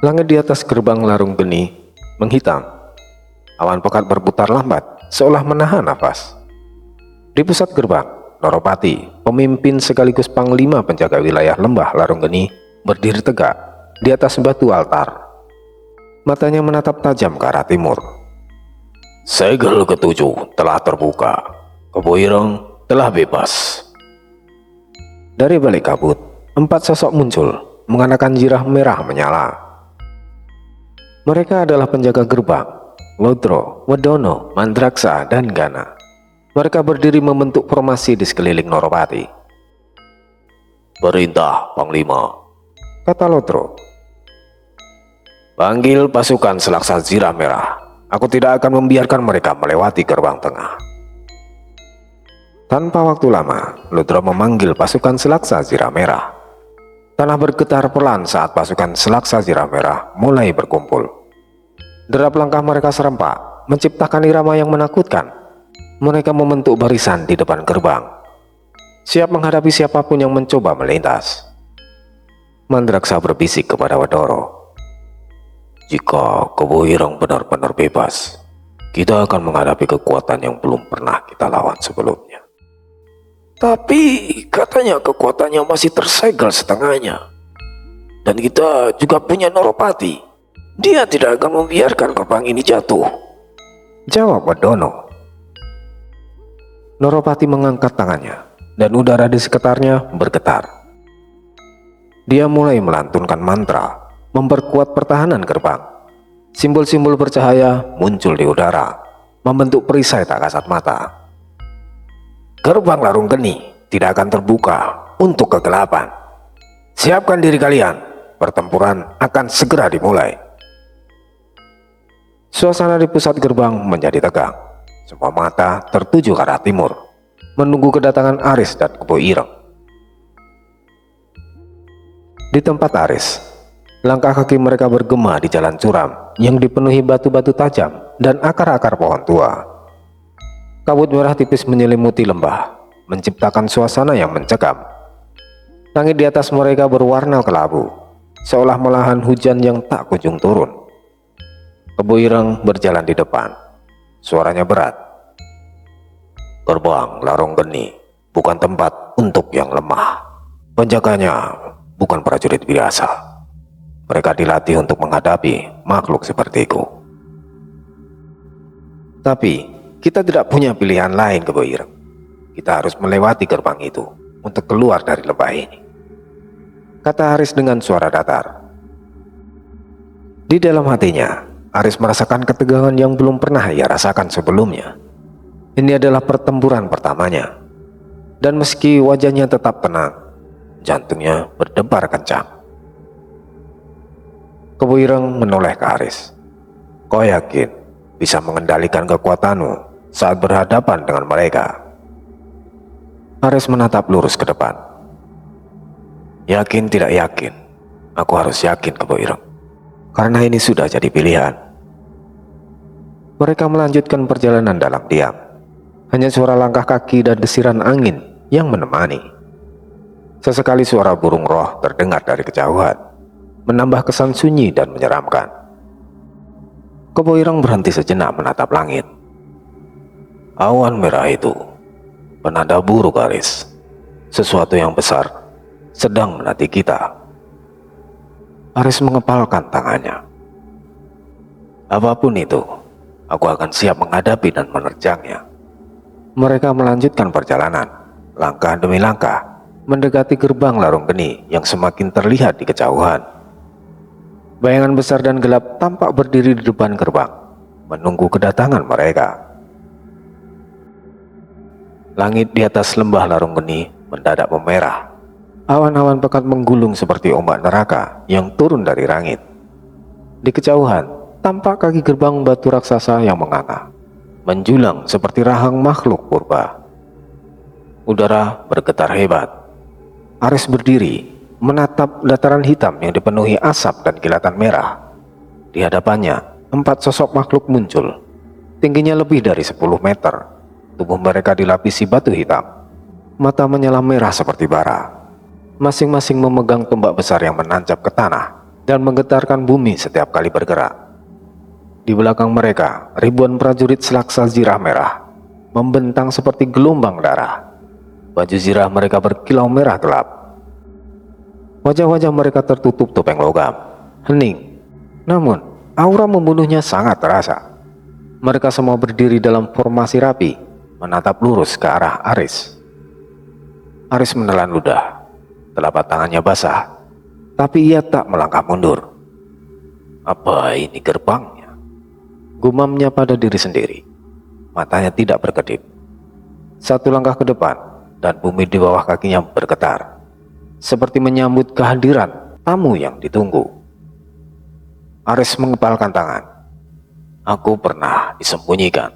Langit di atas gerbang Larung Geni menghitam. Awan pekat berputar lambat, seolah menahan nafas. Di pusat gerbang, Noropati, pemimpin sekaligus panglima penjaga wilayah lembah Larung Geni, berdiri tegak di atas batu altar. Matanya menatap tajam ke arah timur. Segel ketujuh telah terbuka. Kebo Ireng telah bebas. Dari balik kabut, 4 sosok muncul, mengenakan jirah merah menyala. Mereka adalah penjaga gerbang, Lodro, Wedono, Mandraksa, dan Gana. Mereka berdiri membentuk formasi di sekeliling Noropati. Perintah, Panglima, kata Lodro. Panggil pasukan Selaksa Jirah Merah. Aku tidak akan membiarkan mereka melewati gerbang tengah. Tanpa waktu lama, Lodro memanggil pasukan Selaksa Jirah Merah. Tanah bergetar pelan saat pasukan Selaksa Jirah Merah mulai berkumpul. Derap langkah mereka serempak, menciptakan irama yang menakutkan. Mereka membentuk barisan di depan gerbang, siap menghadapi siapapun yang mencoba melintas. Mandraksa berbisik kepada Wedoro. Jika Kebo Ireng benar-benar bebas, kita akan menghadapi kekuatan yang belum pernah kita lawan sebelumnya. Tapi katanya kekuatannya masih tersegel setengahnya. Dan kita juga punya Noropati. Dia tidak akan membiarkan gerbang ini jatuh, jawab Wedono. Noropati mengangkat tangannya, dan udara di sekitarnya bergetar. Dia mulai melantunkan mantra, memperkuat pertahanan gerbang. Simbol-simbol bercahaya muncul di udara, membentuk perisai tak kasat mata. Gerbang Larung Geni tidak akan terbuka untuk kegelapan. Siapkan diri kalian, pertempuran akan segera dimulai. Suasana di pusat gerbang menjadi tegang. Semua mata tertuju ke arah timur, menunggu kedatangan Aris dan Kebo Ireng. Di tempat Aris, langkah kaki mereka bergema di jalan curam yang dipenuhi batu-batu tajam dan akar-akar pohon tua. Kabut merah tipis menyelimuti lembah, menciptakan suasana yang mencekam. Langit di atas mereka berwarna kelabu, seolah melahan hujan yang tak kunjung turun. Kebo Ireng berjalan di depan, suaranya berat. Gerbang Larung Geni bukan tempat untuk yang lemah. Penjaganya bukan prajurit biasa. Mereka dilatih untuk menghadapi makhluk sepertiku. Tapi kita tidak punya pilihan lain, Kebo Ireng. Kita harus melewati gerbang itu untuk keluar dari lembah ini, kata Aris dengan suara datar. Di dalam hatinya, Aris merasakan ketegangan yang belum pernah ia rasakan sebelumnya. Ini adalah pertempuran pertamanya. Dan meski wajahnya tetap tenang, jantungnya berdebar kencang. Kebo Ireng menoleh ke Aris. Kau yakin bisa mengendalikan kekuatanmu saat berhadapan dengan mereka? Aris menatap lurus ke depan. Yakin tidak yakin, aku harus yakin, Kebo Ireng. Karena ini sudah jadi pilihan. Mereka melanjutkan perjalanan dalam diam. Hanya suara langkah kaki dan desiran angin yang menemani. Sesekali suara burung roh terdengar dari kejauhan, menambah kesan sunyi dan menyeramkan. Kebo Ireng berhenti sejenak menatap langit. Awan merah itu penanda buruk, Aris. Sesuatu yang besar sedang menanti kita. Aris mengepalkan tangannya. Apapun itu, aku akan siap menghadapi dan menerjangnya. Mereka melanjutkan perjalanan, langkah demi langkah, mendekati gerbang Larung Geni yang semakin terlihat di kejauhan. Bayangan besar dan gelap tampak berdiri di depan gerbang, menunggu kedatangan mereka. Langit di atas lembah Larung Geni mendadak memerah. Awan-awan pekat menggulung seperti ombak neraka yang turun dari langit. Di kejauhan, tampak kaki gerbang batu raksasa yang menganga, menjulang seperti rahang makhluk purba. Udara bergetar hebat. Aris berdiri, menatap dataran hitam yang dipenuhi asap dan kilatan merah. Di hadapannya, 4 sosok makhluk muncul. Tingginya lebih dari 10 meter. Tubuh mereka dilapisi batu hitam. Mata menyala merah seperti bara. Masing-masing memegang tombak besar yang menancap ke tanah dan menggetarkan bumi setiap kali bergerak. Di belakang mereka, ribuan prajurit Selaksa Zirah Merah membentang seperti gelombang darah. Baju zirah mereka berkilau merah gelap. Wajah-wajah mereka tertutup topeng logam, hening. Namun, aura membunuhnya sangat terasa. Mereka semua berdiri dalam formasi rapi, menatap lurus ke arah Aris. Aris menelan ludah. Telapak tangannya basah, tapi ia tak melangkah mundur. Apa ini gerbangnya? Gumamnya pada diri sendiri. Matanya tidak berkedip. Satu langkah ke depan, dan bumi di bawah kakinya bergetar, seperti menyambut kehadiran tamu yang ditunggu. Aris mengepalkan tangan. Aku pernah disembunyikan,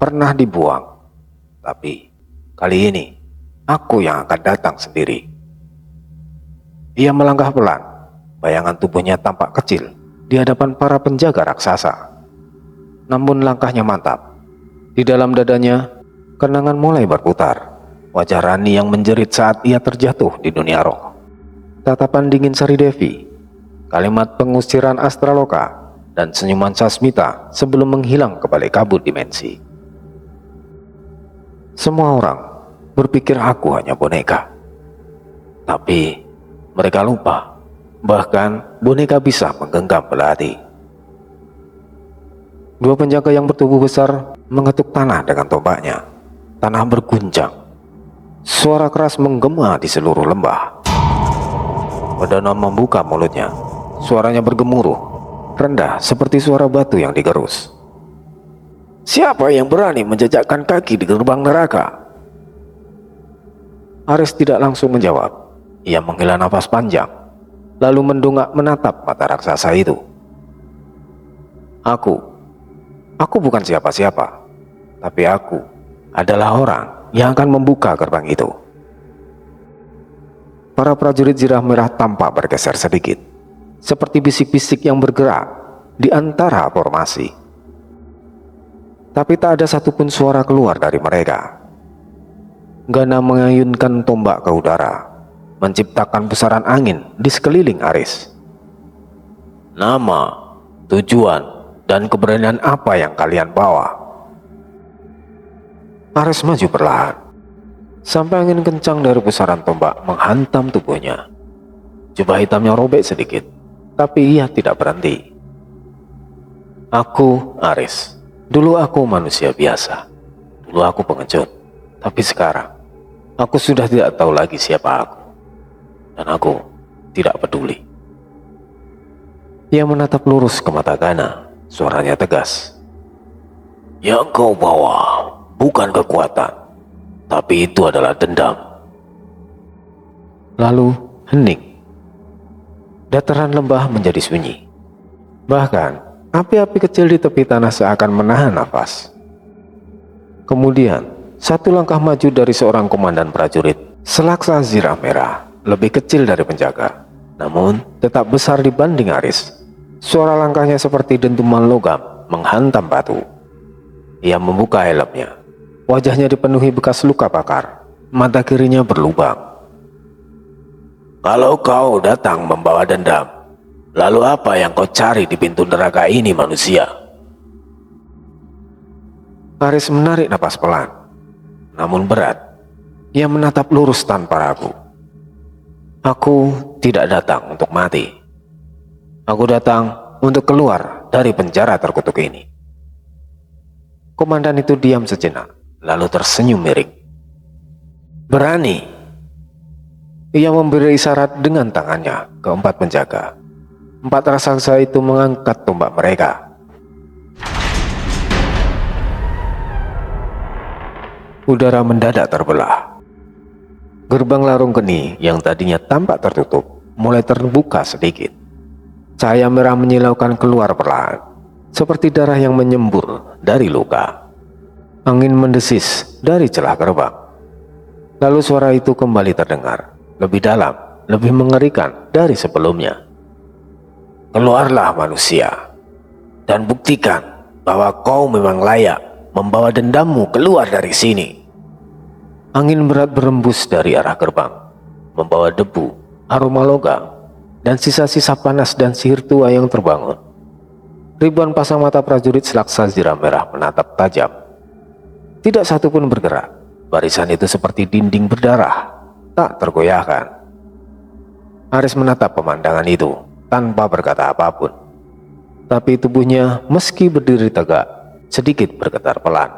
pernah dibuang, tapi kali ini aku yang akan datang sendiri. Ia melangkah pelan. Bayangan tubuhnya tampak kecil di hadapan para penjaga raksasa. Namun langkahnya mantap. Di dalam dadanya, kenangan mulai berputar. Wajah Rani yang menjerit saat ia terjatuh di dunia roh. Tatapan dingin Sari Devi, kalimat pengusiran Astraloka, dan senyuman Sasmita sebelum menghilang ke balik kabut dimensi. Semua orang berpikir aku hanya boneka. Tapi mereka lupa, bahkan boneka bisa menggenggam belati. Dua penjaga yang bertubuh besar mengetuk tanah dengan tombaknya. Tanah berguncang. Suara keras menggema di seluruh lembah. Perdana membuka mulutnya. Suaranya bergemuruh, rendah seperti suara batu yang digerus. Siapa yang berani menjejakkan kaki di gerbang neraka? Aris tidak langsung menjawab. Ia menghela nafas panjang, lalu mendongak menatap mata raksasa itu. Aku bukan siapa-siapa, tapi aku adalah orang yang akan membuka gerbang itu. Para prajurit Zirah Merah tampak bergeser sedikit, seperti bisik-bisik yang bergerak di antara formasi. Tapi tak ada satupun suara keluar dari mereka. Gana mengayunkan tombak ke udara, menciptakan pusaran angin di sekeliling Aris. Nama, tujuan, dan keberanian apa yang kalian bawa? Aris maju perlahan, sampai angin kencang dari pusaran tombak menghantam tubuhnya. Jubah hitamnya robek sedikit, tapi ia tidak berhenti. Aku Aris. Dulu aku manusia biasa. Dulu aku pengecut. Tapi sekarang, aku sudah tidak tahu lagi siapa aku. Dan aku tidak peduli. Ia menatap lurus ke mata Gana. Suaranya tegas. Yang kau bawa bukan kekuatan, tapi itu adalah dendam. Lalu hening. Dataran lembah menjadi sunyi. Bahkan api-api kecil di tepi tanah seakan menahan nafas. Kemudian satu langkah maju dari seorang komandan prajurit Selaksa Zirah Merah, lebih kecil dari penjaga, namun tetap besar dibanding Aris. Suara langkahnya seperti dentuman logam menghantam batu. Ia membuka helmnya. Wajahnya dipenuhi bekas luka bakar. Mata kirinya berlubang. Kalau kau datang membawa dendam, lalu apa yang kau cari di pintu neraka ini, manusia? Aris menarik napas pelan, namun berat. Ia menatap lurus tanpa ragu. Aku tidak datang untuk mati. Aku datang untuk keluar dari penjara terkutuk ini. Komandan itu diam sejenak, lalu tersenyum miring. Berani. Ia memberi isyarat dengan tangannya ke empat penjaga. Empat raksasa itu mengangkat tombak mereka. Udara mendadak terbelah. Gerbang larung geni yang tadinya tampak tertutup mulai terbuka sedikit. Cahaya merah menyilaukan keluar perlahan, seperti darah yang menyembur dari luka. Angin mendesis dari celah gerbang. Lalu suara itu kembali terdengar, lebih dalam, lebih mengerikan dari sebelumnya. Keluarlah manusia, dan buktikan bahwa kau memang layak membawa dendammu keluar dari sini. Angin berat berembus dari arah gerbang, membawa debu, aroma logam, dan sisa-sisa panas dan sihir tua yang terbangun. Ribuan pasang mata prajurit Selaksa Zirah Merah menatap tajam. Tidak satu pun bergerak. Barisan itu seperti dinding berdarah, tak tergoyahkan. Aris menatap pemandangan itu tanpa berkata apapun. Tapi tubuhnya meski berdiri tegak, sedikit bergetar pelan.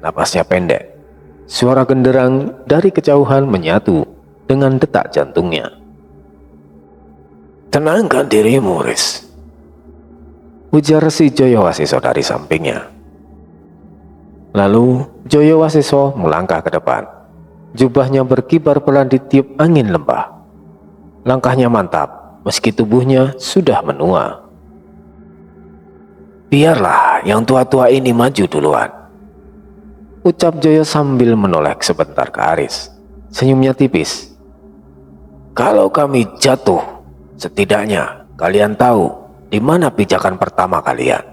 Napasnya pendek. Suara genderang dari kejauhan menyatu dengan detak jantungnya. "Tenangkan dirimu, Riz," ujar Resi Jayawasiso dari sampingnya. Lalu Jayawasiso melangkah ke depan. Jubahnya berkibar pelan di tiup angin lembah. Langkahnya mantap meski tubuhnya sudah menua. "Biarlah yang tua-tua ini maju duluan," ucap Joyo sambil menoleh sebentar ke Aris. Senyumnya tipis. "Kalau kami jatuh, setidaknya kalian tahu di mana pijakan pertama kalian."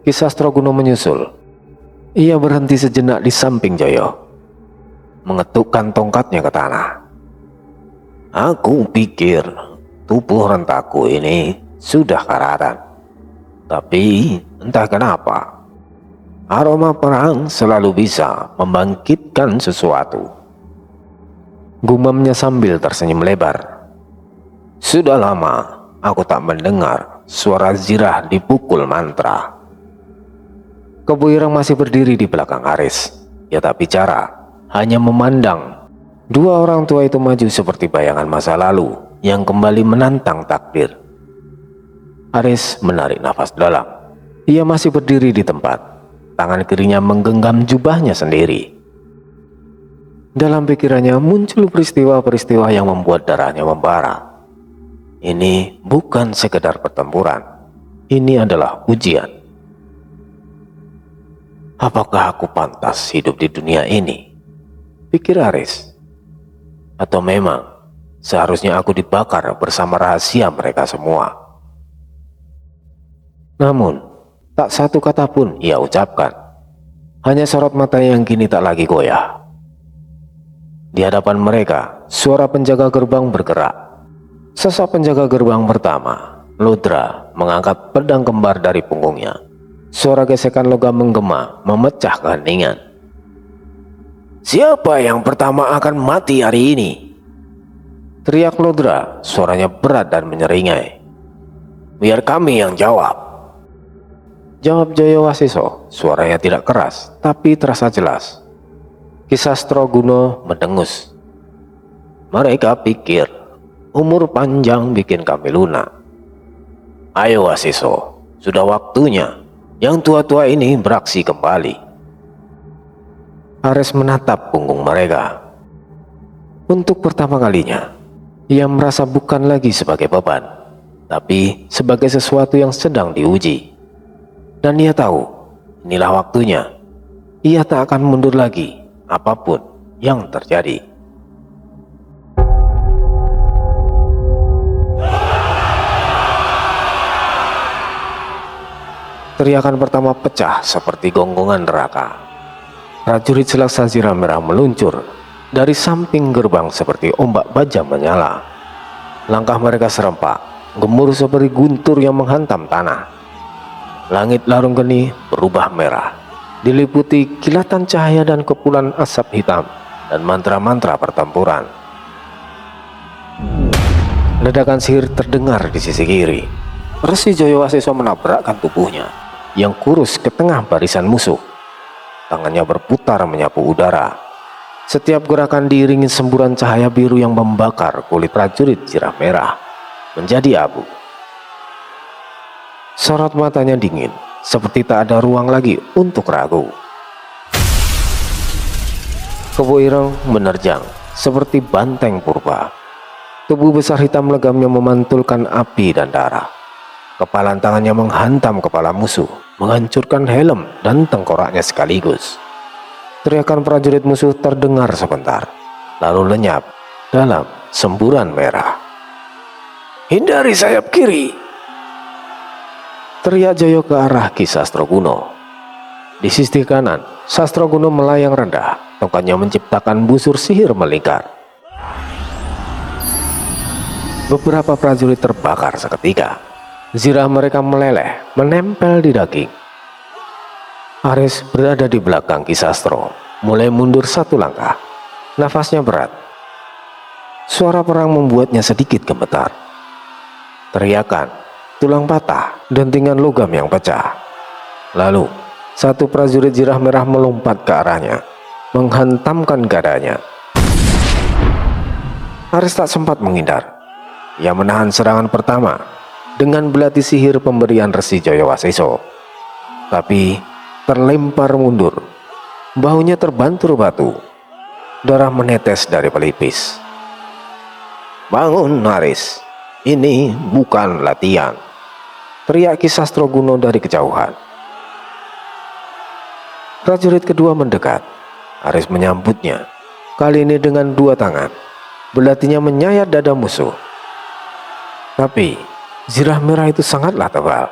Ki Sastroguno menyusul. Ia berhenti sejenak di samping Joyo, mengetukkan tongkatnya ke tanah. "Aku pikir tubuh rentaku ini sudah karatan. Tapi entah kenapa, aroma perang selalu bisa membangkitkan sesuatu," gumamnya sambil tersenyum lebar. "Sudah lama aku tak mendengar suara zirah dipukul mantra." Kebo Ireng masih berdiri di belakang Aris. Ia tak bicara, hanya memandang. Dua orang tua itu maju seperti bayangan masa lalu yang kembali menantang takdir. Aris menarik nafas dalam. Ia masih berdiri di tempat. Tangan kirinya menggenggam jubahnya sendiri. Dalam pikirannya muncul peristiwa-peristiwa yang membuat darahnya membara. Ini bukan sekedar pertempuran. Ini adalah ujian. Apakah aku pantas hidup di dunia ini? Pikir Aris. Atau memang seharusnya aku dibakar bersama rahasia mereka semua? Namun, tak satu kata pun ia ucapkan. Hanya sorot mata yang kini tak lagi goyah. Di hadapan mereka, suara penjaga gerbang bergerak. Sosok penjaga gerbang pertama, Lodra, mengangkat pedang kembar dari punggungnya. Suara gesekan logam menggema, memecah keheningan. "Siapa yang pertama akan mati hari ini?" teriak Lodra, suaranya berat dan menyeringai. "Biar kami yang jawab," jawab Jayawasiso. Suaranya tidak keras, tapi terasa jelas. Ki Sastroguno mendengus. "Mereka pikir umur panjang bikin kami lunak. Ayo Wasiso, sudah waktunya yang tua-tua ini beraksi kembali." Ares menatap punggung mereka. Untuk pertama kalinya, ia merasa bukan lagi sebagai beban, tapi sebagai sesuatu yang sedang diuji. Dan ia tahu, inilah waktunya. Ia tak akan mundur lagi, apapun yang terjadi. Teriakan pertama pecah seperti gonggongan neraka. Prajurit Selaksa Zirah Merah meluncur dari samping gerbang seperti ombak baja menyala. Langkah mereka serempak, gemuruh seperti guntur yang menghantam tanah. Langit larung geni berubah merah, diliputi kilatan cahaya dan kepulan asap hitam dan mantra-mantra pertempuran. Ledakan sihir terdengar di sisi kiri. Resi Jayawasiso menabrakkan tubuhnya yang kurus ke tengah barisan musuh. Tangannya berputar menyapu udara. Setiap gerakan diiringi semburan cahaya biru yang membakar kulit prajurit Zirah Merah menjadi abu. Sorot matanya dingin, seperti tak ada ruang lagi untuk ragu. Kebo Ireng menerjang seperti banteng purba. Tubuh besar hitam legamnya memantulkan api dan darah. Kepalan tangannya menghantam kepala musuh, menghancurkan helm dan tengkoraknya sekaligus. Teriakan prajurit musuh terdengar sebentar, lalu lenyap dalam semburan merah. "Hindari sayap kiri!" teriak Joyo ke arah Ki Sastroguno. Di sisi kanan, Sastroguno melayang rendah, tongkatnya menciptakan busur sihir melingkar. Beberapa prajurit terbakar seketika. Zirah mereka meleleh, menempel di daging. Aris berada di belakang Kisastro, mulai mundur satu langkah. Nafasnya berat. Suara perang membuatnya sedikit gemetar. Teriakan, tulang patah, dentingan logam yang pecah. Lalu, satu prajurit Zirah Merah melompat ke arahnya, menghantamkan dadanya. Aris tak sempat menghindar. Ia menahan serangan pertama dengan belati sihir pemberian Resi Jayawaseso, tapi terlempar mundur. Bahunya terbantur batu. Darah menetes dari pelipis. "Bangun, Aris. Ini bukan latihan," teriak Kisastro Guno dari kejauhan. Prajurit kedua mendekat. Aris menyambutnya, kali ini dengan dua tangan. Belatinya menyayat dada musuh. Tapi Zirah Merah itu sangatlah tebal.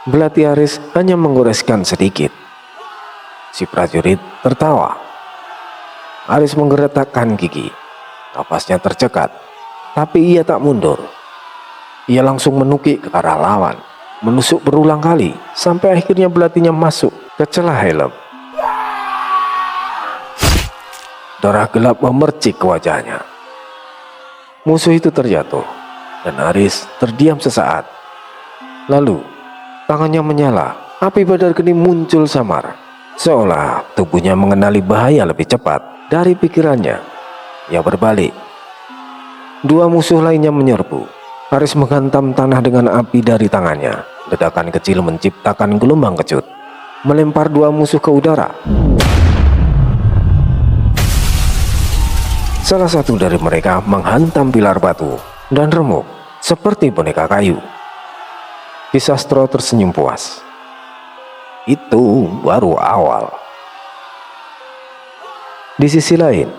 Belati Aris hanya menggoreskan sedikit. Si prajurit tertawa. Aris menggeretakkan gigi. Napasnya tercekat, tapi ia tak mundur. Ia langsung menukik ke arah lawan, menusuk berulang kali sampai akhirnya belatinya masuk ke celah helm. Darah gelap memercik ke wajahnya. Musuh itu terjatuh dan Aris terdiam sesaat. Lalu tangannya menyala, api badar geni muncul samar, seolah tubuhnya mengenali bahaya lebih cepat dari pikirannya. Ia berbalik. Dua musuh lainnya menyerbu. Aris menghantam tanah dengan api dari tangannya. Ledakan kecil menciptakan gelombang kecut, melempar dua musuh ke udara. Salah satu dari mereka menghantam pilar batu dan remuk seperti boneka kayu. Kisastro tersenyum puas. Itu baru awal. Di sisi lain,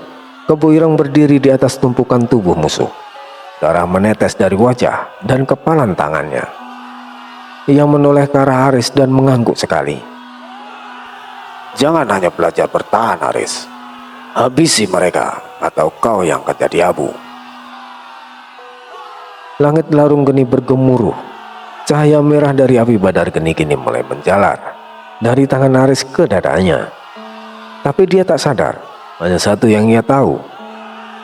Kebo Ireng berdiri di atas tumpukan tubuh musuh. Darah menetes dari wajah dan kepalan tangannya. Ia menoleh ke arah Aris dan mengangguk sekali. "Jangan hanya belajar bertahan, Aris. Habisi mereka, atau kau yang akan jadi abu." Langit larung geni bergemuruh. Cahaya merah dari api badar geni kini mulai menjalar dari tangan Aris ke dadanya. Tapi dia tak sadar, hanya satu yang ia tahu.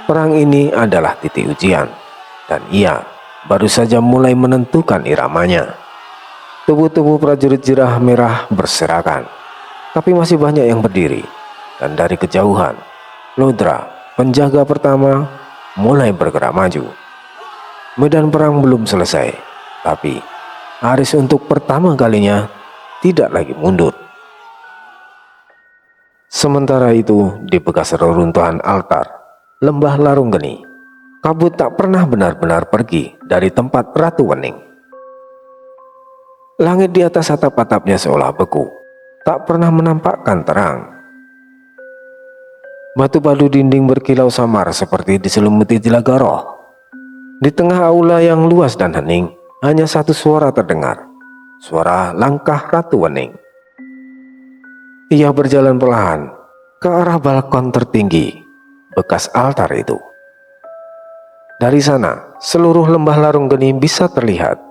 Perang ini adalah titik ujian, dan ia baru saja mulai menentukan iramanya. Tubuh-tubuh prajurit Zirah Merah berserakan, tapi masih banyak yang berdiri. Dan dari kejauhan, Lodra, penjaga pertama, mulai bergerak maju. Medan perang belum selesai, tapi Aris untuk pertama kalinya tidak lagi mundur. Sementara itu, di bekas reruntuhan altar lembah larung geni, kabut tak pernah benar-benar pergi dari tempat Ratu Wening. Langit di atas atap-atapnya seolah beku, tak pernah menampakkan terang. Batu padu dinding berkilau samar seperti diselimuti jelaga roh. Di tengah aula yang luas dan hening, hanya satu suara terdengar. Suara langkah Ratu Wening. Ia berjalan perlahan ke arah balkon tertinggi bekas altar itu. Dari sana, seluruh lembah larung geni bisa terlihat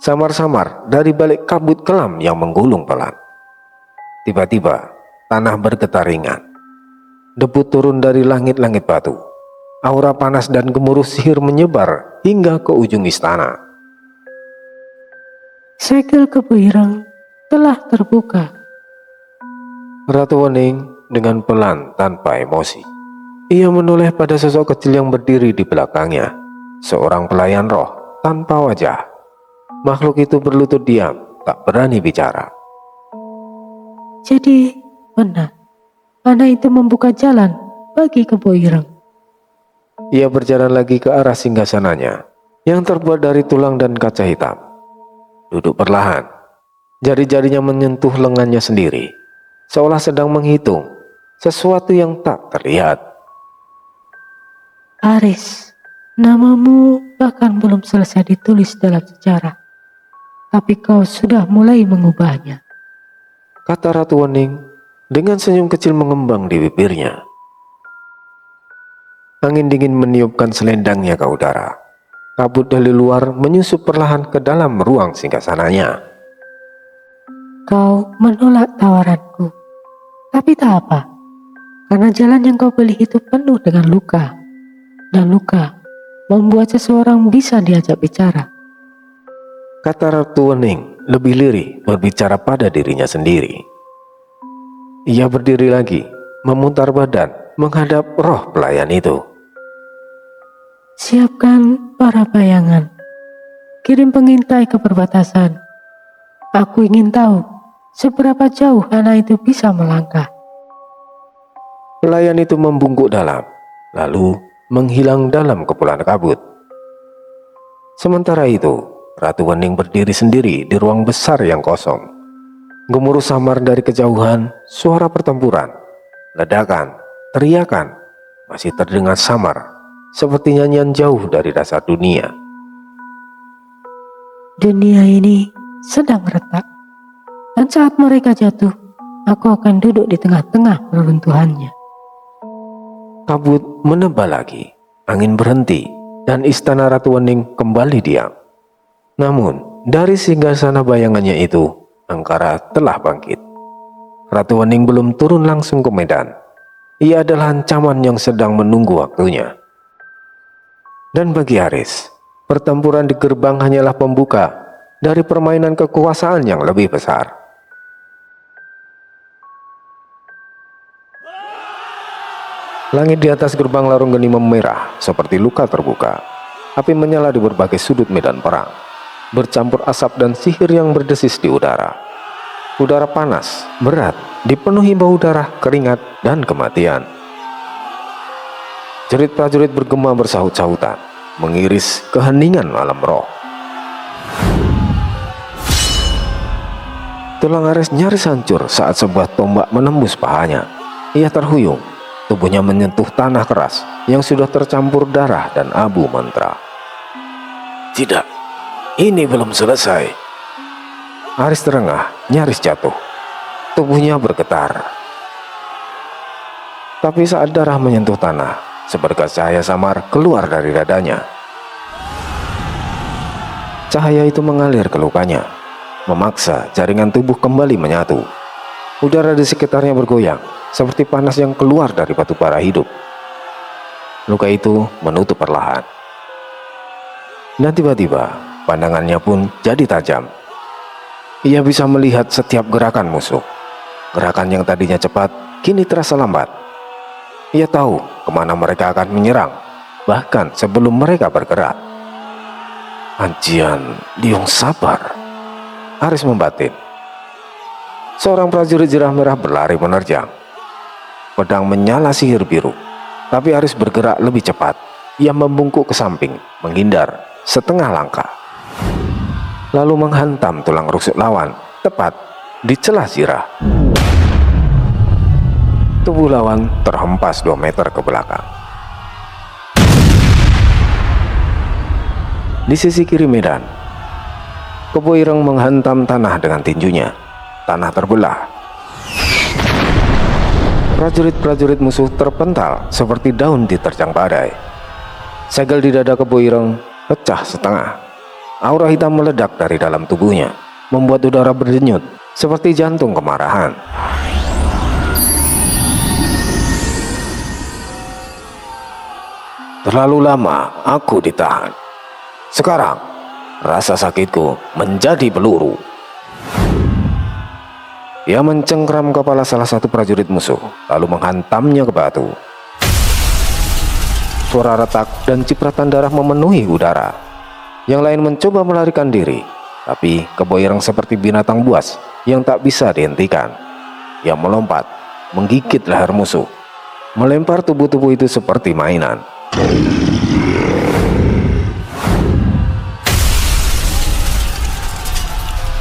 samar-samar dari balik kabut kelam yang menggulung pelan. Tiba-tiba, tanah bergetar ringan. Debu turun dari langit-langit batu. Aura panas dan gemuruh sihir menyebar hingga ke ujung istana. Segel Kebo Ireng telah terbuka. Ratu Wening dengan pelan tanpa emosi. Ia menoleh pada sosok kecil yang berdiri di belakangnya. Seorang pelayan roh tanpa wajah. Makhluk itu berlutut diam, tak berani bicara. Jadi benar, anak itu membuka jalan bagi Kebo Ireng. Ia berjalan lagi ke arah singgasananya yang terbuat dari tulang dan kaca hitam. Duduk perlahan, jari-jarinya menyentuh lengannya sendiri, seolah sedang menghitung sesuatu yang tak terlihat. Aris, namamu bahkan belum selesai ditulis dalam sejarah, tapi kau sudah mulai mengubahnya, kata Ratu Wening dengan senyum kecil mengembang di bibirnya. Angin dingin meniupkan selendangnya ke udara. Kabut dari luar menyusup perlahan ke dalam ruang singgasananya. Kau menolak tawaranku, tapi tak apa, karena jalan yang kau pilih itu penuh dengan luka, dan luka membuat seseorang bisa diajak bicara. Kata Ratu Wening lebih lirih berbicara pada dirinya sendiri. Ia berdiri lagi, memutar badan menghadap roh pelayan itu. Siapkan para bayangan, kirim pengintai ke perbatasan. Aku ingin tahu seberapa jauh anak itu bisa melangkah. Pelayan itu membungkuk dalam, lalu menghilang dalam kepulan kabut. Sementara itu, Ratu Wening berdiri sendiri di ruang besar yang kosong. Gemuruh samar dari kejauhan, suara pertempuran, ledakan, teriakan masih terdengar samar, seperti nyanyian jauh dari dasar dunia. Dunia ini sedang retak, dan saat mereka jatuh, aku akan duduk di tengah-tengah reruntuhannya. Kabut menebal lagi, angin berhenti, dan istana Ratu Wening kembali diam. Namun, dari singgasana bayangannya itu, Angkara telah bangkit. Ratu Wening belum turun langsung ke medan. Ia adalah ancaman yang sedang menunggu waktunya. Dan bagi Aris, pertempuran di gerbang hanyalah pembuka dari permainan kekuasaan yang lebih besar. Langit di atas gerbang Larung Geni memerah seperti luka terbuka. Api menyala di berbagai sudut medan perang, bercampur asap dan sihir yang berdesis di udara. Udara panas, berat, dipenuhi bau darah, keringat, dan kematian. Jerit prajurit bergema bersahut-sahutan, mengiris keheningan alam roh. Tulang Aris nyaris hancur saat sebuah tombak menembus pahanya. Ia terhuyung, tubuhnya menyentuh tanah keras yang sudah tercampur darah dan abu mantra. Tidak, ini belum selesai. Aris terengah, nyaris jatuh. Tubuhnya bergetar. Tapi saat darah menyentuh tanah, seberkas cahaya samar keluar dari dadanya. Cahaya itu mengalir ke lukanya, memaksa jaringan tubuh kembali menyatu. Udara di sekitarnya bergoyang, seperti panas yang keluar dari batu bara hidup. Luka itu menutup perlahan. Dan tiba-tiba, pandangannya pun jadi tajam. Ia bisa melihat setiap gerakan musuh. Gerakan yang tadinya cepat, kini terasa lambat. Ia tahu kemana mereka akan menyerang, bahkan sebelum mereka bergerak. Ajian Liong sabar, Aris membatin. Seorang prajurit Zirah Merah berlari menerjang. Pedang menyala sihir biru, tapi Aris bergerak lebih cepat. Ia membungkuk ke samping, menghindar setengah langkah, lalu menghantam tulang rusuk lawan tepat di celah Zirah. Tubuh lawan terhempas 2 meter ke belakang. Di sisi kiri medan, Kebo Ireng menghantam tanah dengan tinjunya. Tanah terbelah. Prajurit-prajurit musuh terpental seperti daun diterjang badai. Segel di dada Kebo Ireng pecah setengah. Aura hitam meledak dari dalam tubuhnya, membuat udara berdenyut seperti jantung kemarahan. Terlalu lama aku ditahan. Sekarang, rasa sakitku menjadi peluru. Ia mencengkram kepala salah satu prajurit musuh, lalu menghantamnya ke batu. Suara retak dan cipratan darah memenuhi udara. Yang lain mencoba melarikan diri, tapi Kebo Ireng seperti binatang buas yang tak bisa dihentikan. Ia melompat, menggigit leher musuh, melempar tubuh-tubuh itu seperti mainan.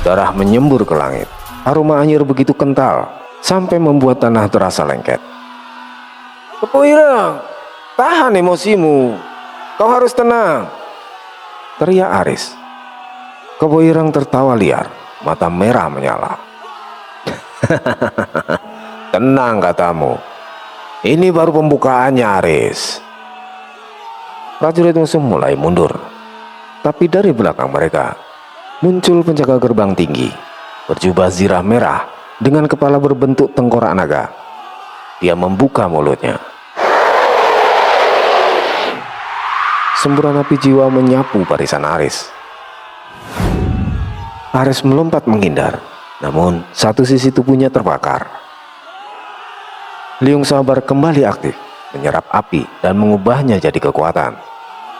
Darah menyembur ke langit. Aroma anyir begitu kental sampai membuat tanah terasa lengket. Kebo Ireng, tahan emosimu. Kau harus tenang, teriak Aris. Kebo Ireng tertawa liar, mata merah menyala. Tenang katamu. Ini baru pembukaannya, Aris. Prajurit musuh mulai mundur. Tapi dari belakang mereka muncul penjaga gerbang tinggi, berjubah zirah merah dengan kepala berbentuk tengkorak naga. Dia membuka mulutnya. Semburan api jiwa menyapu barisan Aris. Aris melompat menghindar, namun satu sisi tubuhnya terbakar. Liung Sabar kembali aktif, menyerap api dan mengubahnya jadi kekuatan.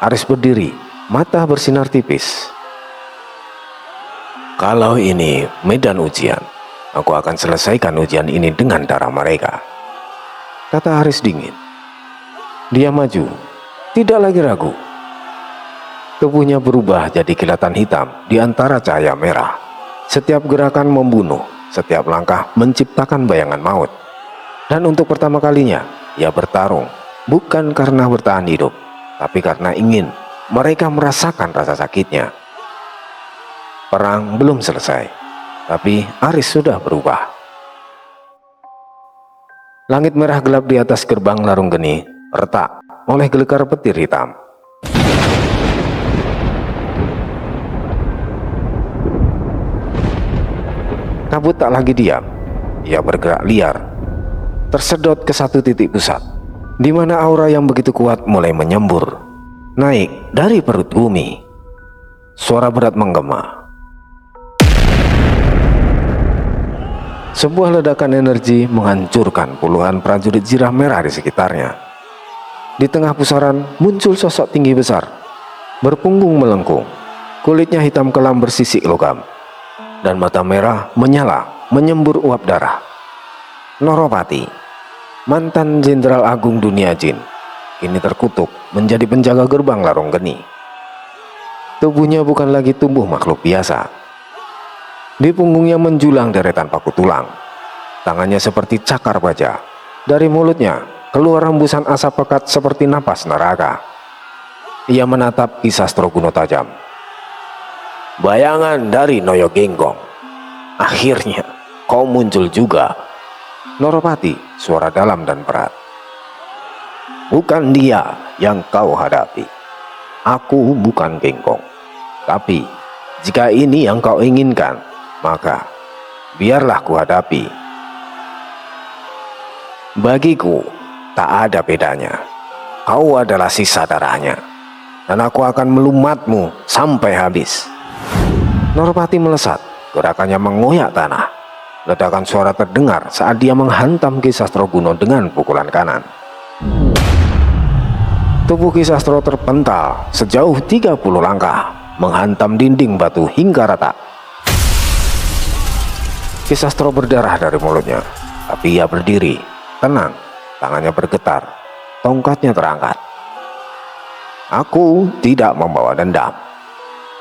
Aris berdiri, mata bersinar tipis. Kalau ini medan ujian, aku akan selesaikan ujian ini dengan darah mereka, kata Aris dingin. Dia maju, tidak lagi ragu. Tubuhnya berubah jadi kilatan hitam di antara cahaya merah. Setiap gerakan membunuh, setiap langkah menciptakan bayangan maut. Dan untuk pertama kalinya, ia bertarung bukan karena bertahan hidup, tapi karena ingin mereka merasakan rasa sakitnya. Perang belum selesai, tapi Aris sudah berubah. Langit merah gelap di atas gerbang Larung Geni retak oleh gelekar petir hitam. Kabut tak lagi diam. Ia bergerak liar, tersedot ke satu titik pusat, di mana aura yang begitu kuat mulai menyembur, naik dari perut bumi. Suara berat menggema. Sebuah ledakan energi menghancurkan puluhan prajurit zirah merah di sekitarnya. Di tengah pusaran muncul sosok tinggi besar, berpunggung melengkung, kulitnya hitam kelam bersisik logam, dan mata merah menyala menyembur uap darah. Noropati, mantan Jenderal Agung Dunia Jin, kini terkutuk menjadi penjaga gerbang Larung Geni. Tubuhnya bukan lagi tumbuh makhluk biasa. Di punggungnya menjulang deretan paku tulang. Tangannya seperti cakar baja. Dari mulutnya keluar hembusan asap pekat seperti napas neraka. Ia menatap Ki Sastro Kuno tajam. Bayangan dari Noyo Genggong. Akhirnya kau muncul juga. Noropati, suara dalam dan berat. Bukan dia yang kau hadapi. Aku bukan Genggong. Tapi jika ini yang kau inginkan, maka biarlah ku hadapi. Bagiku tak ada bedanya. Kau adalah sisa darahnya, dan aku akan melumatmu sampai habis. Noropati melesat, gerakannya mengoyak tanah. Ledakan suara terdengar saat dia menghantam Ki Sastro Kuno dengan pukulan kanan. Tubuh Ki Sastro terpental sejauh 30 langkah, menghantam dinding batu hingga retak. Ki Sastro berdarah dari mulutnya, tapi ia berdiri, tenang, tangannya bergetar, tongkatnya terangkat. Aku tidak membawa dendam.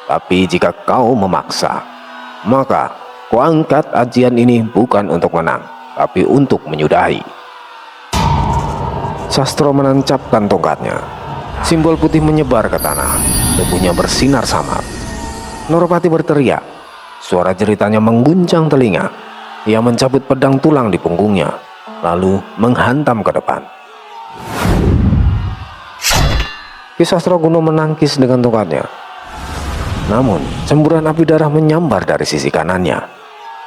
Tapi jika kau memaksa, maka kuangkat ajian ini bukan untuk menang, tapi untuk menyudahi. Sastro menancapkan tongkatnya. Simbol putih menyebar ke tanah. Tubuhnya bersinar samar. Noropati berteriak. Suara jeritanya mengguncang telinga. Ia mencabut pedang tulang di punggungnya, lalu menghantam ke depan. Ki Sastro Kuno menangkis dengan tongkatnya. Namun, semburan api darah menyambar dari sisi kanannya.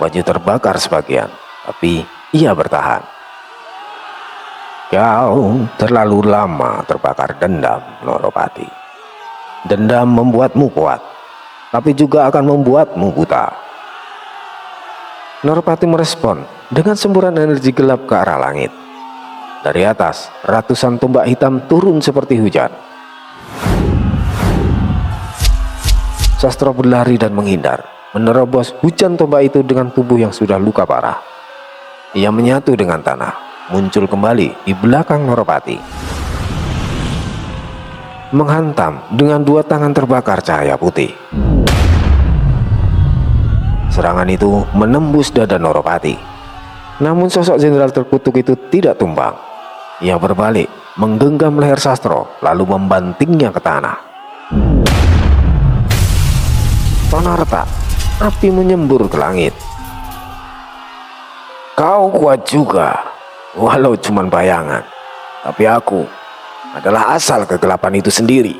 Baju terbakar sebagian, tapi ia bertahan. Kau terlalu lama terbakar dendam, Noropati. Dendam membuatmu kuat, tapi juga akan membuatmu buta. Noropati merespon dengan semburan energi gelap ke arah langit. Dari atas, ratusan tombak hitam turun seperti hujan. Sastro berlari dan menghindar, menerobos hujan tombak itu dengan tubuh yang sudah luka parah. Ia menyatu dengan tanah, muncul kembali di belakang Noropati, menghantam dengan dua tangan terbakar cahaya putih. Serangan itu menembus dada Noropati. Namun sosok jenderal terkutuk itu tidak tumbang. Ia berbalik, menggenggam leher Sastro, lalu membantingnya ke tanah. Tanah retak, api menyembur ke langit. Kau kuat juga, walau cuman bayangan. Tapi aku adalah asal kegelapan itu sendiri.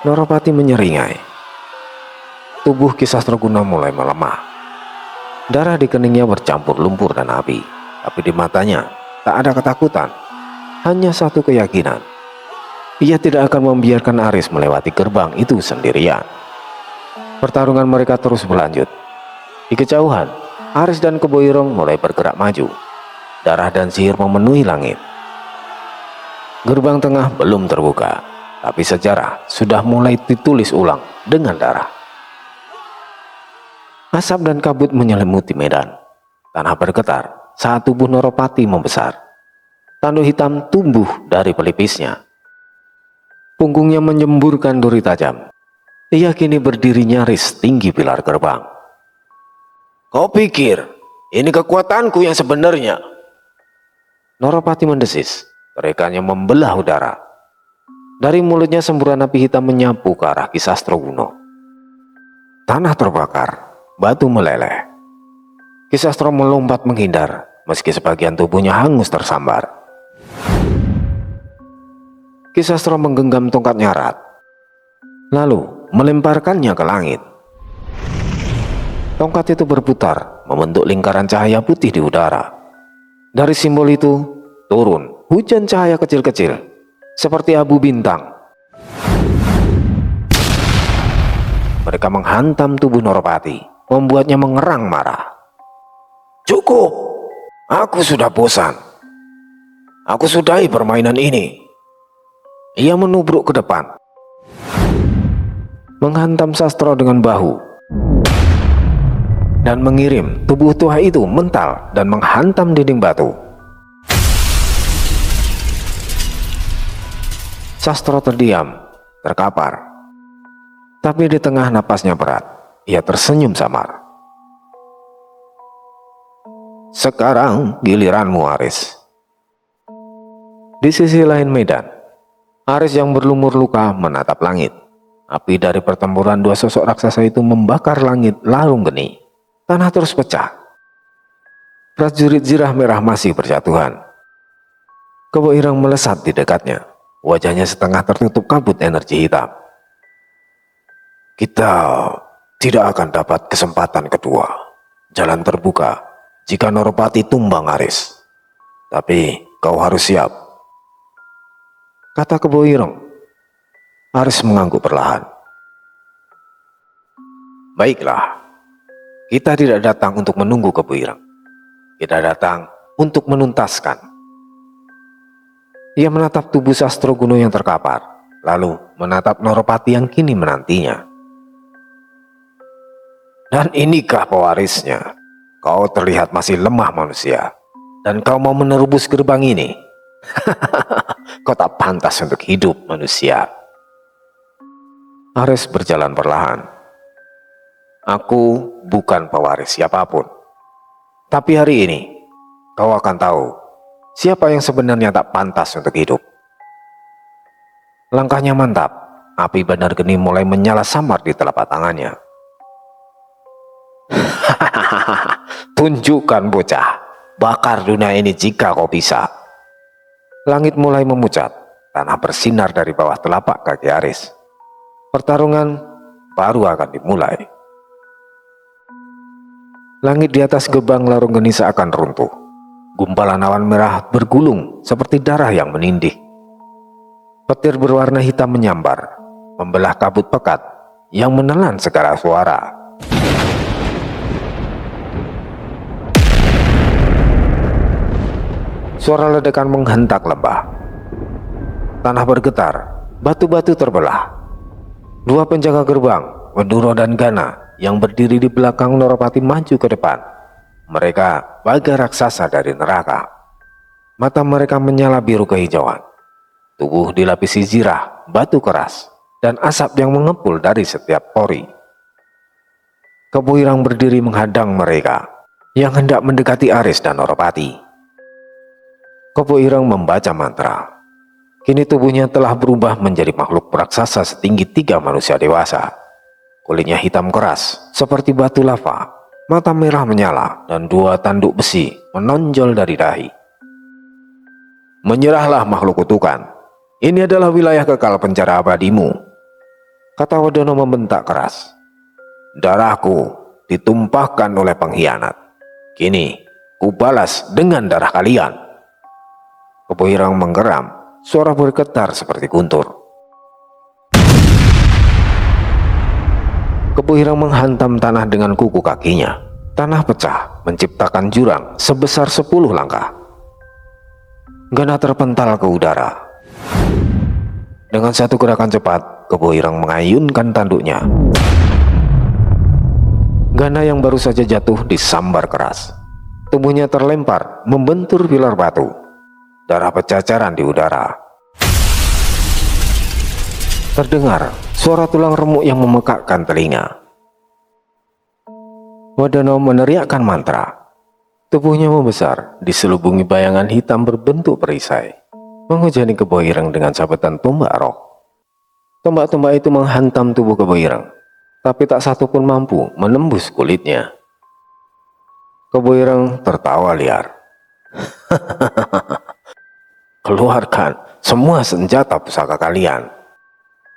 Noropati menyeringai. Tubuh Ki Sastroguna mulai melemah. Darah di keningnya bercampur lumpur dan api, tapi di matanya tak ada ketakutan, hanya satu keyakinan. Ia tidak akan membiarkan Aris melewati gerbang itu sendirian. Pertarungan mereka terus berlanjut. Di kejauhan, Aris dan Kebo Ireng mulai bergerak maju. Darah dan sihir memenuhi langit. Gerbang tengah belum terbuka, tapi sejarah sudah mulai ditulis ulang dengan darah. Asap dan kabut menyelimuti medan. Tanah bergetar saat tubuh Noropati membesar. Tanduk hitam tumbuh dari pelipisnya. Punggungnya menyemburkan duri tajam. Ia kini berdiri nyaris tinggi pilar gerbang. "Kau pikir ini kekuatanku yang sebenarnya?" Noropati mendesis. Teriakannya membelah udara. Dari mulutnya semburan api hitam menyapu ke arah Ki Sastroguna. Tanah terbakar, batu meleleh. Ki Sastro melompat menghindar, meski sebagian tubuhnya hangus tersambar. Ki Sastro menggenggam tongkatnya erat, lalu melemparkannya ke langit. Tongkat itu berputar, membentuk lingkaran cahaya putih di udara. Dari simbol itu turun hujan cahaya kecil-kecil, seperti abu bintang. Mereka menghantam tubuh Noropati, membuatnya mengerang marah. "Cukup, aku sudah bosan. Aku sudahi permainan ini." Ia menubruk ke depan, menghantam Sastro dengan bahu, dan mengirim tubuh tua itu mental dan menghantam dinding batu. Sastro terdiam, terkapar. Tapi di tengah napasnya berat, ia tersenyum samar. "Sekarang giliranmu, Aris." Di sisi lain medan, Aris yang berlumur luka menatap langit. Api dari pertempuran dua sosok raksasa itu membakar langit larung geni. Tanah terus pecah. Prajurit Zirah Merah masih berjatuhan. Kebo Ireng melesat di dekatnya. Wajahnya setengah tertutup kabut energi hitam. "Kita tidak akan dapat kesempatan kedua. Jalan terbuka jika Noropati tumbang, Aris. Tapi kau harus siap," kata Kebo Ireng. Aris mengangguk perlahan. "Baiklah, kita tidak datang untuk menunggu Kebo Ireng. Kita datang untuk menuntaskan." Ia menatap tubuh Sastroguna yang terkapar, lalu menatap Noropati yang kini menantinya. "Dan inikah pewarisnya? Kau terlihat masih lemah manusia, dan kau mau menerobos gerbang ini? Kau tak pantas untuk hidup manusia." Aris berjalan perlahan. "Aku bukan pewaris siapapun. Tapi hari ini, kau akan tahu siapa yang sebenarnya tak pantas untuk hidup." Langkahnya mantap. Api bandar geni mulai menyala samar di telapak tangannya. "Tunjukkan bocah, bakar dunia ini jika kau bisa." Langit mulai memucat. Tanah bersinar dari bawah telapak kaki Aris. Pertarungan baru akan dimulai. Langit di atas gerbang larung geni seakan runtuh. Gumpalan awan merah bergulung seperti darah yang menindih. Petir berwarna hitam menyambar, membelah kabut pekat yang menelan segala suara. Suara ledakan menghentak lembah. Tanah bergetar, batu-batu terbelah. Dua penjaga gerbang, Wenduro dan Gana, yang berdiri di belakang Noropati maju ke depan. Mereka bagai raksasa dari neraka. Mata mereka menyala biru kehijauan. Tubuh dilapisi zirah, batu keras, dan asap yang mengepul dari setiap pori. Kebo Ireng berdiri menghadang mereka yang hendak mendekati Aris dan Noropati. Kebo Ireng membaca mantra. Kini tubuhnya telah berubah menjadi makhluk raksasa setinggi 3 manusia dewasa. Kulitnya hitam keras seperti batu lava, mata merah menyala, dan 2 tanduk besi menonjol dari dahi. "Menyerahlah makhluk kutukan. Ini adalah wilayah kekal penjara abadimu." kata Wadono membentak keras. Darahku ditumpahkan oleh pengkhianat. Kini kubalas dengan darah kalian. Kebo Ireng menggeram, suara bergetar seperti guntur. Kebo Ireng menghantam tanah dengan kuku kakinya. Tanah pecah, menciptakan jurang sebesar 10 langkah. Gana terpental ke udara. Dengan satu gerakan cepat, Kebo Ireng mengayunkan tanduknya. Gana yang baru saja jatuh disambar keras. Tubuhnya terlempar, membentur pilar batu. Darah berceceran di udara. Terdengar suara tulang remuk yang memekakkan telinga. Wadono meneriakkan mantra. Tubuhnya membesar, diselubungi bayangan hitam berbentuk perisai, menghujani Kebo Ireng dengan sabetan tombak roh. Tombak-tombak itu menghantam tubuh Kebo Ireng, tapi tak satu pun mampu menembus kulitnya. Kebo Ireng tertawa liar. Keluarkan semua senjata pusaka kalian.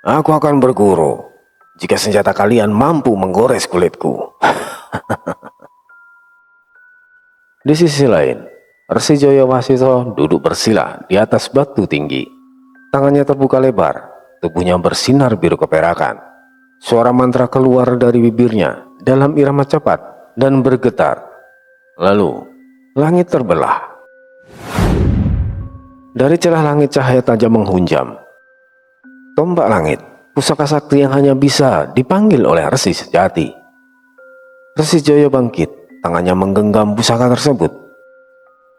Aku akan berguru jika senjata kalian mampu menggores kulitku. Di sisi lain, Resi Jayawasesa duduk bersila di atas batu tinggi. Tangannya terbuka lebar, tubuhnya bersinar biru keperakan. Suara mantra keluar dari bibirnya dalam irama cepat dan bergetar. Lalu, langit terbelah. Dari celah langit cahaya tajam menghunjam. Tombak langit, pusaka sakti yang hanya bisa dipanggil oleh Resi sejati. Resi Jaya bangkit. Tangannya menggenggam pusaka tersebut,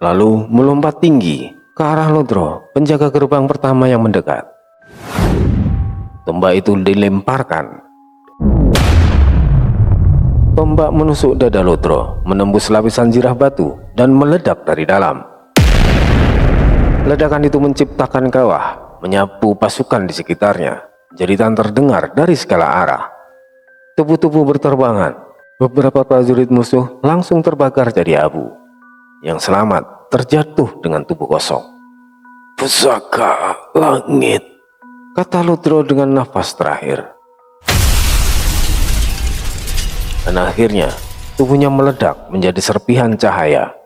lalu melompat tinggi ke arah Lodro, penjaga gerbang pertama yang mendekat. Tombak itu dilemparkan. Tombak menusuk dada Lodro, menembus lapisan jirah batu dan meledak dari dalam. Ledakan itu menciptakan kawah, menyapu pasukan di sekitarnya. Jeritan terdengar dari segala arah. Tubuh-tubuh berterbangan. Beberapa prajurit musuh langsung terbakar jadi abu. Yang selamat terjatuh dengan tubuh kosong. Pusaka langit, kata Lodro dengan nafas terakhir. Dan akhirnya tubuhnya meledak menjadi serpihan cahaya.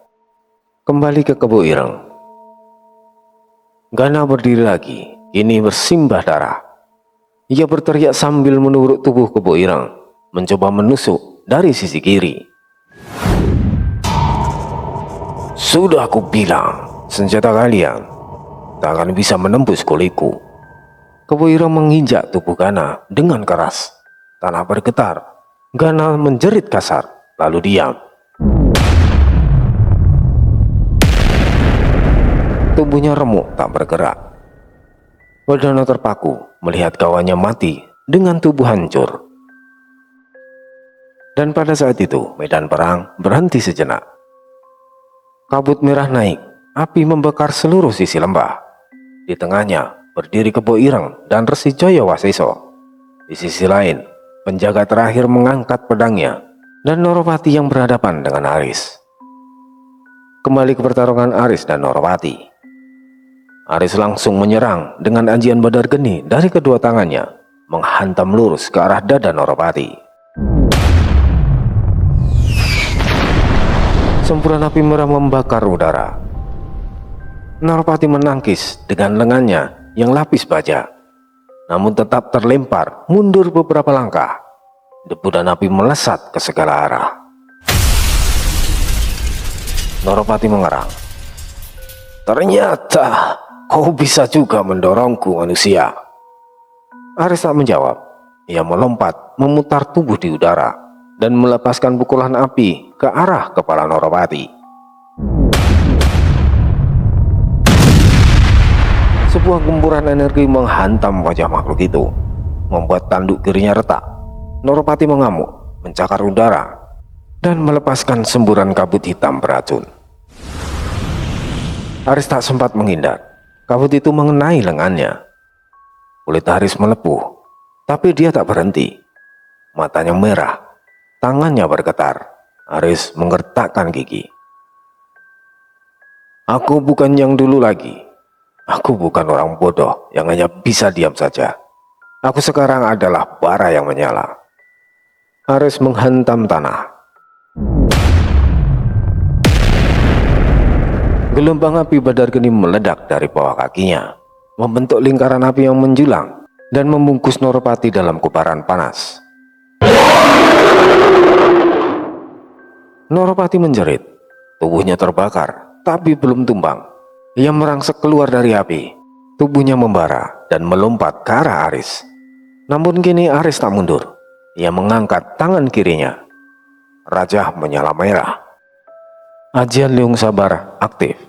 Kembali ke Kebo Ireng. Gana berdiri lagi, kini bersimbah darah. Ia berteriak sambil menurut tubuh Kebo Ireng, mencoba menusuk dari sisi kiri. Sudah aku bilang, senjata kalian tak akan bisa menembus kulitku. Kebo Ireng menginjak tubuh Gana dengan keras. Tanah bergetar. Gana menjerit kasar, lalu diam. Tubuhnya remuk tak bergerak. Wadono terpaku melihat kawannya mati dengan tubuh hancur. Dan pada saat itu, medan perang berhenti sejenak. Kabut merah naik, api membakar seluruh sisi lembah. Di tengahnya berdiri Kebo Ireng dan Resi Jayawasesa. Di sisi lain, penjaga terakhir mengangkat pedangnya, dan Noropati yang berhadapan dengan Aris. Kembali ke pertarungan Aris dan Noropati. Aris langsung menyerang dengan ajian Badar Geni dari kedua tangannya, menghantam lurus ke arah dada Noropati. Semburan api merah membakar udara. Noropati menangkis dengan lengannya yang lapis baja, namun tetap terlempar mundur beberapa langkah. Debu dan api melesat ke segala arah. Noropati mengerang. Ternyata kau bisa juga mendorongku, manusia. Aris tak menjawab. Ia melompat, memutar tubuh di udara, dan melepaskan pukulan api ke arah kepala Noropati. Sebuah gempuran energi menghantam wajah makhluk itu, membuat tanduk kirinya retak. Noropati mengamuk, mencakar udara, dan melepaskan semburan kabut hitam beracun. Aris tak sempat menghindar. Kabut itu mengenai lengannya. Kulit Aris melepuh, tapi dia tak berhenti. Matanya merah, tangannya bergetar. Aris menggertakkan gigi. Aku bukan yang dulu lagi. Aku bukan orang bodoh yang hanya bisa diam saja. Aku sekarang adalah bara yang menyala. Aris menghantam tanah. Gelombang api Badar Geni meledak dari bawah kakinya, membentuk lingkaran api yang menjulang dan membungkus Noropati dalam kobaran panas. Noropati menjerit, tubuhnya terbakar, tapi belum tumbang. Ia merangsek keluar dari api, tubuhnya membara dan melompat ke arah Aris. Namun kini Aris tak mundur, ia mengangkat tangan kirinya. Raja menyala merah. Ajian Liung Sabar aktif.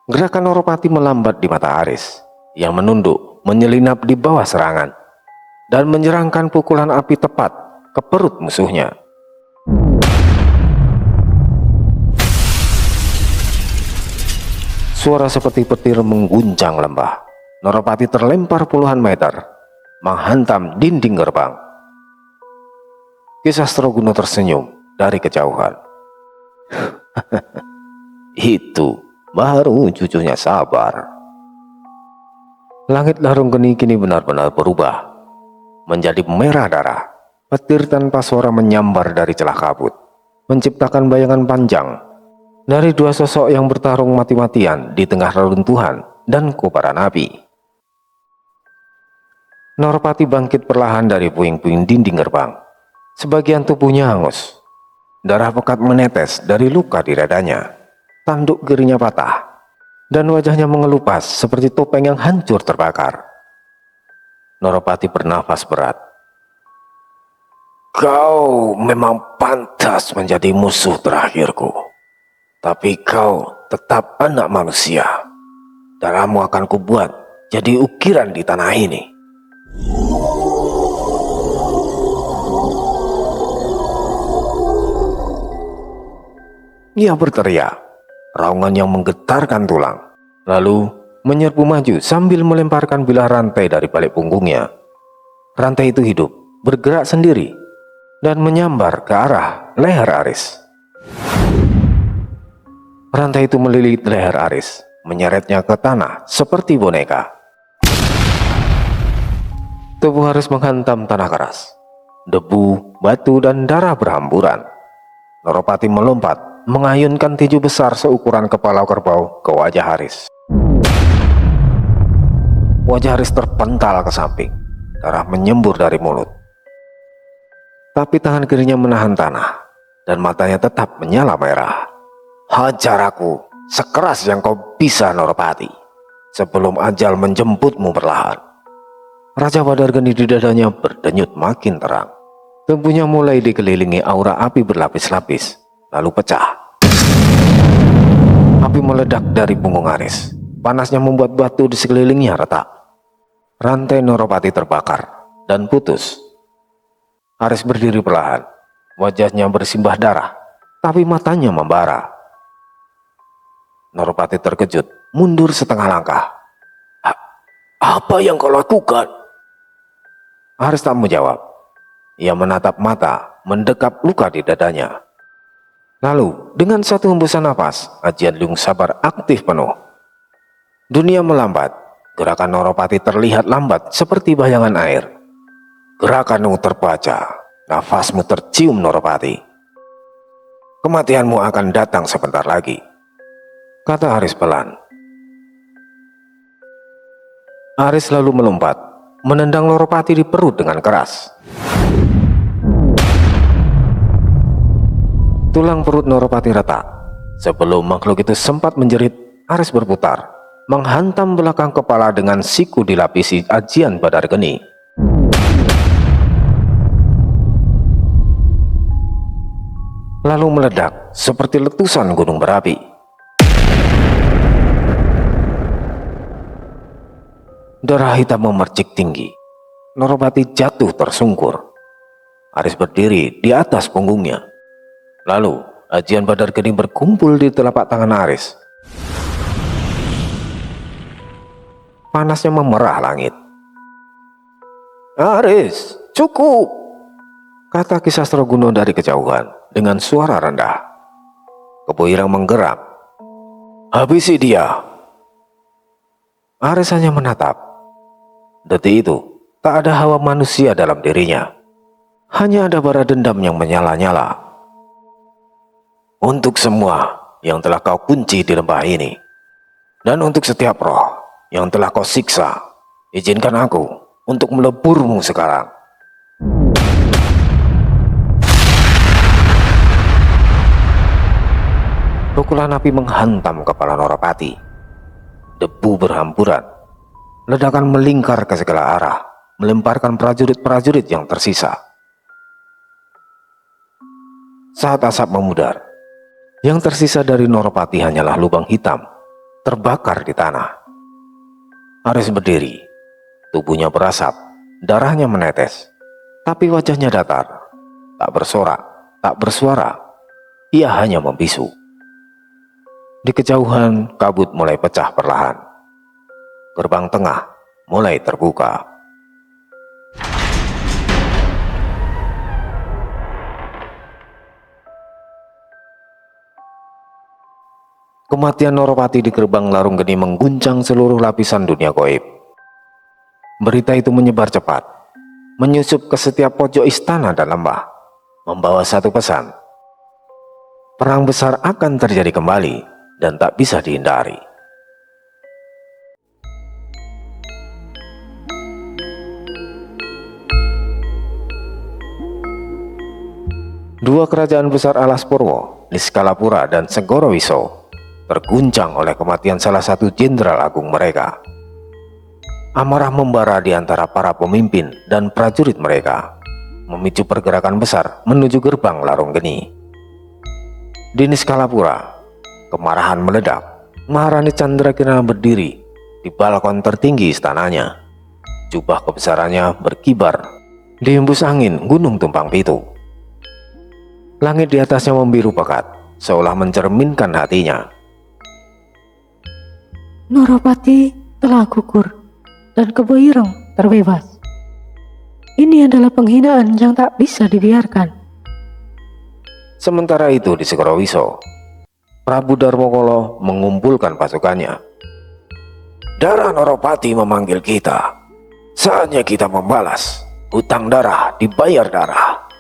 Gerakan Noropati melambat di mata Aris, yang menunduk menyelinap di bawah serangan dan menyerangkan pukulan api tepat ke perut musuhnya. Suara seperti petir mengguncang lembah. Noropati terlempar puluhan meter, menghantam dinding gerbang. Ki Sastroguno tersenyum dari kejauhan. Itu baru cucunya Sabar. Langit Larung Geni kini benar-benar berubah menjadi merah darah. Petir tanpa suara menyambar dari celah kabut, menciptakan bayangan panjang dari dua sosok yang bertarung mati-matian di tengah reruntuhan dan kobaran api. Noropati bangkit perlahan dari puing-puing dinding gerbang. Sebagian tubuhnya hangus. Darah pekat menetes dari luka di dadanya. Tanduk kirinya patah dan wajahnya mengelupas seperti topeng yang hancur terbakar. Noropati bernafas berat. Kau memang pantas menjadi musuh terakhirku. Tapi kau tetap anak manusia. Darahmu akan kubuat jadi ukiran di tanah ini. Ia berteriak, raungan yang menggetarkan tulang, lalu menyerbu maju sambil melemparkan bilah rantai dari balik punggungnya. Rantai itu hidup, bergerak sendiri, dan menyambar ke arah leher Aris. Rantai itu melilit leher Aris, menyeretnya ke tanah seperti boneka. Tubuh Aris menghantam tanah keras. Debu, batu, dan darah berhamburan. Noropati melompat, mengayunkan tinju besar seukuran kepala kerbau ke wajah Aris. Wajah Aris terpental ke samping, darah menyembur dari mulut. Tapi tangan kirinya menahan tanah, dan matanya tetap menyala merah. Hajar aku sekeras yang kau bisa, Noropati, sebelum ajal menjemputmu perlahan. Raja Badar Geni di dadanya berdenyut makin terang. Tubuhnya mulai dikelilingi aura api berlapis-lapis, lalu pecah. Api meledak dari punggung Aris. Panasnya membuat batu di sekelilingnya retak. Rantai Noropati terbakar dan putus. Aris berdiri perlahan. Wajahnya bersimbah darah, tapi matanya membara. Noropati terkejut, mundur setengah langkah. Apa yang kau lakukan? Aris tak menjawab. Ia menatap mata, mendekap luka di dadanya. Lalu, dengan satu hembusan napas, ajian Liung Sabar aktif penuh. Dunia melambat, gerakan Noropati terlihat lambat seperti bayangan air. Gerakanmu terbaca, nafasmu tercium Noropati. Kematianmu akan datang sebentar lagi, kata Aris pelan. Aris lalu melompat, menendang Noropati di perut dengan keras. Tulang perut Noropati retak. Sebelum makhluk itu sempat menjerit, Aris berputar, menghantam belakang kepala dengan siku dilapisi ajian Badar Geni. Lalu meledak seperti letusan gunung berapi. Darah hitam memercik tinggi. Noropati jatuh tersungkur. Aris berdiri di atas punggungnya. Lalu, ajian Badar Geni berkumpul di telapak tangan Aris. Panasnya memerah langit. Aris, cukup, kata Ki Sastroguno dari kejauhan dengan suara rendah. Kebo Ireng menggerak. Habisi dia. Aris hanya menatap. Detik itu, Tak ada hawa manusia dalam dirinya. Hanya ada bara dendam yang menyala-nyala. Untuk semua yang telah kau kunci di lembah ini, dan untuk setiap roh yang telah kau siksa, izinkan aku untuk meleburmu sekarang. Pukulan api menghantam kepala Norapati. Debu berhamburan. Ledakan melingkar ke segala arah, melemparkan prajurit-prajurit yang tersisa. Saat asap memudar, yang tersisa dari Norapati hanyalah lubang hitam, terbakar di tanah. Aris berdiri, tubuhnya berasap, darahnya menetes, tapi wajahnya datar, tak bersorak, tak bersuara. Ia hanya membisu. Di kejauhan, kabut mulai pecah perlahan. Gerbang tengah mulai terbuka. Kematian Norapati di gerbang Larung Geni mengguncang seluruh lapisan dunia gaib. Berita itu menyebar cepat, menyusup ke setiap pojok istana dan lembah, membawa satu pesan. Perang besar akan terjadi kembali dan tak bisa dihindari. Dua kerajaan besar Alas Purwo, Niskalapura dan Segorowiso terguncang oleh kematian salah satu jenderal agung mereka. Amarah membara di antara para pemimpin dan prajurit mereka, memicu pergerakan besar menuju gerbang Larung Geni. Di Niskalapura, kemarahan meledak. Maharani Candrakirana berdiri di balkon tertinggi istananya. Jubah kebesarannya berkibar, dihembus angin gunung tumpang pitu. Langit di atasnya membiru pekat, seolah mencerminkan hatinya. Norapati telah gugur dan Kebo Ireng terbebas. Ini adalah penghinaan yang tak bisa dibiarkan. Sementara itu di Segorowiso, Prabu Darmokolo mengumpulkan pasukannya. Darah Norapati memanggil kita. Saatnya kita membalas. Hutang darah dibayar darah.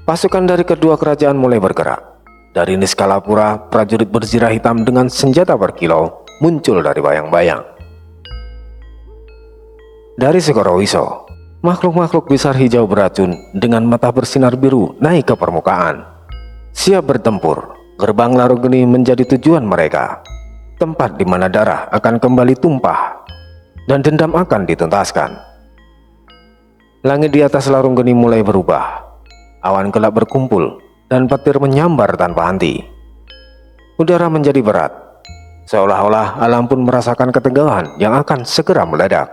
Pasukan dari kedua kerajaan mulai bergerak. Dari Niskalapura, prajurit berzirah hitam dengan senjata berkilau muncul dari bayang-bayang. Dari Segorowiso, makhluk-makhluk besar hijau beracun dengan mata bersinar biru naik ke permukaan. Siap bertempur, gerbang Larung Geni menjadi tujuan mereka. Tempat di mana darah akan kembali tumpah dan dendam akan dituntaskan. Langit di atas Larung Geni mulai berubah. Awan gelap berkumpul dan petir menyambar tanpa henti. Udara menjadi berat, seolah-olah alam pun merasakan ketegangan yang akan segera meledak.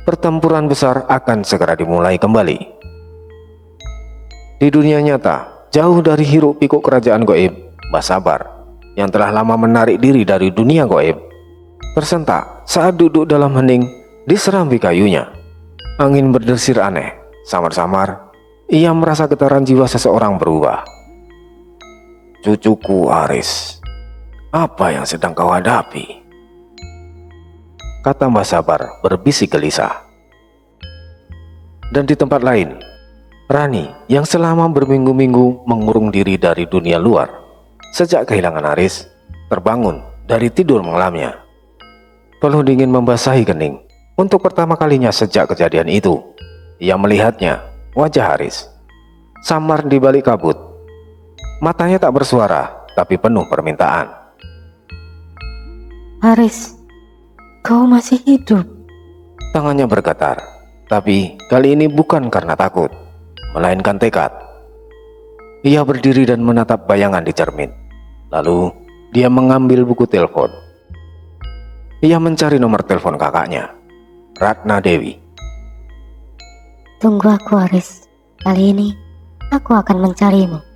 Pertempuran besar akan segera dimulai kembali. Di dunia nyata, jauh dari hiruk pikuk kerajaan gaib, Mbah Sabar yang telah lama menarik diri dari dunia gaib tersentak saat duduk dalam hening di serambi kayunya. Angin berdesir aneh. Samar-samar ia merasa getaran jiwa seseorang berubah. Cucuku Aris, apa yang sedang kau hadapi? Kata Mbah Sabar berbisik gelisah. Dan di tempat lain, Rani yang selama berminggu-minggu mengurung diri dari dunia luar sejak kehilangan Aris terbangun dari tidur mengelamnya. Peluh dingin membasahi kening. Untuk pertama kalinya sejak kejadian itu, ia melihatnya, wajah Aris samar di balik kabut. Matanya tak bersuara, tapi penuh permintaan. Aris, kau masih hidup. Tangannya bergetar, tapi kali ini bukan karena takut, melainkan tekad. Ia berdiri dan menatap bayangan di cermin. Lalu dia mengambil buku telepon. Ia mencari nomor telepon kakaknya, Ratna Dewi. Tunggu aku, Aris. Kali ini aku akan mencarimu.